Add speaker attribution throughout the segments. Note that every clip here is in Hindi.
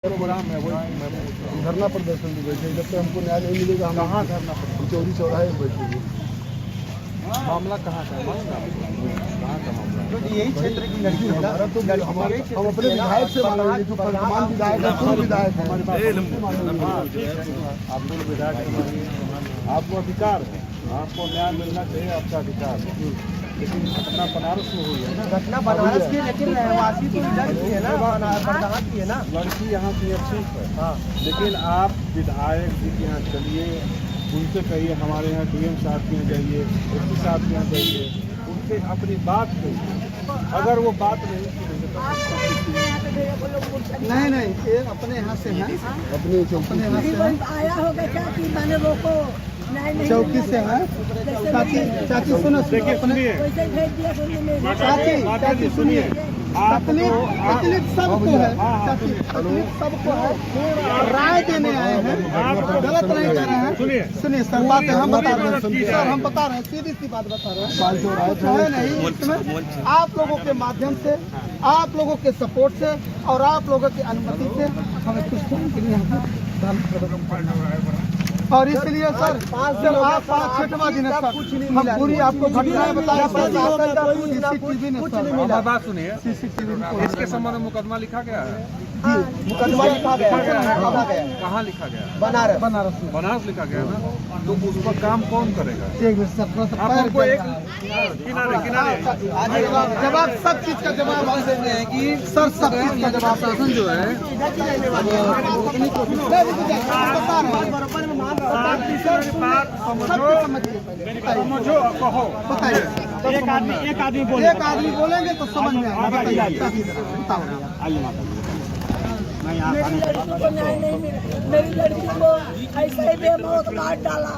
Speaker 1: प्रोग्राम है वही धरना प्रदर्शन भी बैठे जब तक हमको न्याय नहीं मिलेगा। हम कहाँ धरना चौरी चौराहे में बैठेंगे। मामला कहाँ का कहाँ का मामला यही क्षेत्र की लड़की है। तो हम अपने विधायक से मांगेंगे जो वर्तमान विधायक है पूर्व विधायक है हमारे पास। आप लोग विधायक आपको अधिकार है, आपको न्याय मिलना चाहिए, आपका अधिकार है। लेकिन घटना बनारस में हुई है ना। घटना बनारस की, लेकिन रहवासी तो लड़की है ना, बरसात की है ना। लड़की यहाँ की ठीक है हाँ। लेकिन आप विधायक जी के यहाँ चलिए, उनसे कहिए हमारे यहाँ डीएम साहब के यहाँ जाइए, एसपी साहब के यहाँ जाइए, उनसे अपनी बात कहिए। अगर वो बात नहीं ये अपने यहाँ से है, अपने यहाँ से आया होगा क्या कि मैंने रोको चौकी से है। चाची सुनो चाची सुनिए, तकलीफ सबको है, तकलीफ सबको है। राय देने आए हैं, गलत नहीं कर रहे हैं। सुनिए सर बात हम बता रहे हैं, सर हम बता रहे हैं, सीधी सी बात बता रहे हैं। है नहीं इसमें आप लोगों के माध्यम से, आप लोगों के सपोर्ट से और आप लोगों की अनुमति से हमें कुछ टाइम के लिए यहाँ पर और इसलिए सर आप 5-6वां दिन है सर, हम पूरी आपको घटनाएं बताया। सीसीटीवी ने बात सुनिए, सीसीटीवी इसके संबंध में मुकदमा लिखा गया है। मुकदमा लिखा गया कहाँ लिखा गया? बनारस लिखा गया ना। तो उस पर काम कौन करेगा? आपको एक किनारे जवाब, सब चीज का जवाब हम दे रहे हैं कि सर सब चीज का जवाब शासन जो है समझो कहो बताइए। एक आदमी बोलेंगे तो समझ में आएगा।
Speaker 2: मेरी लड़की को न्याय नहीं मिला, मेरी लड़की को ऐसे ही बेमौत मार डाला।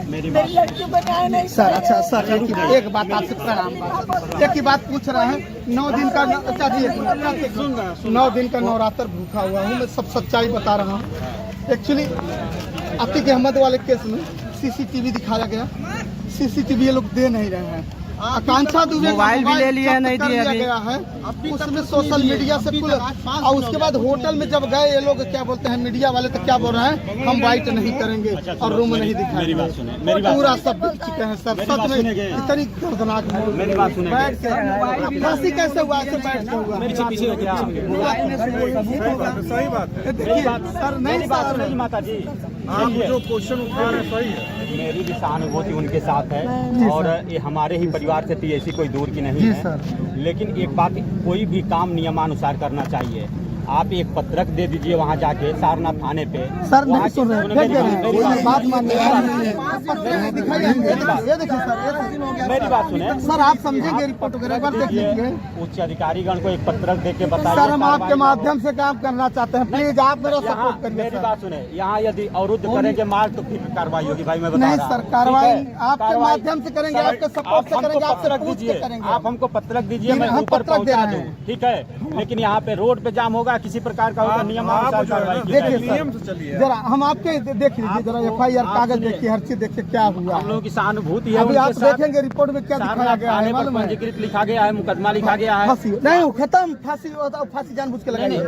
Speaker 2: मेरी लड़की को न्याय नहीं।
Speaker 1: सर अच्छा सर एक बात आपसे प्रणाम, एक ही बात पूछ रहे हैं। 9 दिन का 9 दिन का नवरात्र भूखा हुआ हूँ मैं, सब सच्चाई बता रहा हूँ। एक्चुअली अतीक अहमद वाले केस में सीसीटीवी दिखाया गया, सीसीटीवी ये लोग दे नहीं रहे हैं। आकांक्षा दुबे मोबाइल भी ले लिया नहीं दिया गया है, उसमें सोशल मीडिया से कुल। और उसके बाद होटल में जब गए ये लोग क्या बोलते हैं मीडिया वाले, तो क्या बोल रहे हैं हम वाइट नहीं करेंगे और रूम नहीं दिखाएंगे। पूरा सब दिख चुके हैं सर, सच में इतनी दर्दनाक। फांसी कैसे हुआ? ऐसे बैठ के हुआ। सही बात है। देखिए सर नहीं माता जी, आप जो क्वेश्चन उठा रहे हैं सही है।
Speaker 3: मेरी भी सहानुभूति उनके साथ है और ये हमारे ही परिवार से थी, ऐसी कोई दूर की नहीं है। लेकिन एक बात, कोई भी काम नियमानुसार करना चाहिए। आप एक पत्रक दे दीजिए वहाँ जाके सारनाथ थाने पे। सर नहीं सुन रहे, बात मानिए, मेरी बात सुने सर, आप समझेंगे रिपोर्ट वगैरह देख लीजिए। उच्च अधिकारीगण को एक पत्रक दे के बताइए। सर हम आपके माध्यम से काम करना चाहते हैं, प्लीज आप मेरा सपोर्ट करिए। मेरी बात सुने, यहाँ यदि अवरुद्ध करेंगे माल तो फिर कार्रवाई होगी भाई, मैं बता रहा हूं। नहीं सर कार्रवाई आपके माध्यम से करेंगे, आपके सपोर्ट से करेंगे। पत्रक दीजिए, आप हमको पत्रक दीजिए, मैं ऊपर पहुँचा दूँ, ठीक है। लेकिन यहाँ पे रोड पे जाम होगा, किसी प्रकार का होगा, नियम देखिए जरा हम आपके देख लीजिए, जरा FIR कागज देखिए, हर चीज देखिए क्या हुआ। हम लोगों की सहानुभूति है। अभी आप देखेंगे रिपोर्ट में क्या दिखाया गया है, पंजीकृत लिखा गया है, मुकदमा लिखा गया है। नहीं खत्म, फांसी जानबूझ के लगाई है।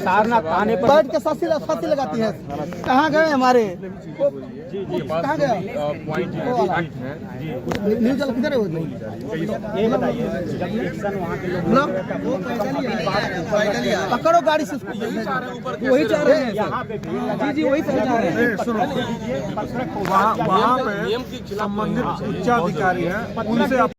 Speaker 3: सारनाथ थाने पर बैठ के फांसी लगाती है। कहाँ गए हमारे? कहाँ गए? न्यूज किधर है? ये बताइए पकड़ो गाड़ी से, वही चाह रहे हैं जी वही जा रहे हैं। सुनो वहाँ पे संबंधित उच्चाधिकारी है, उनसे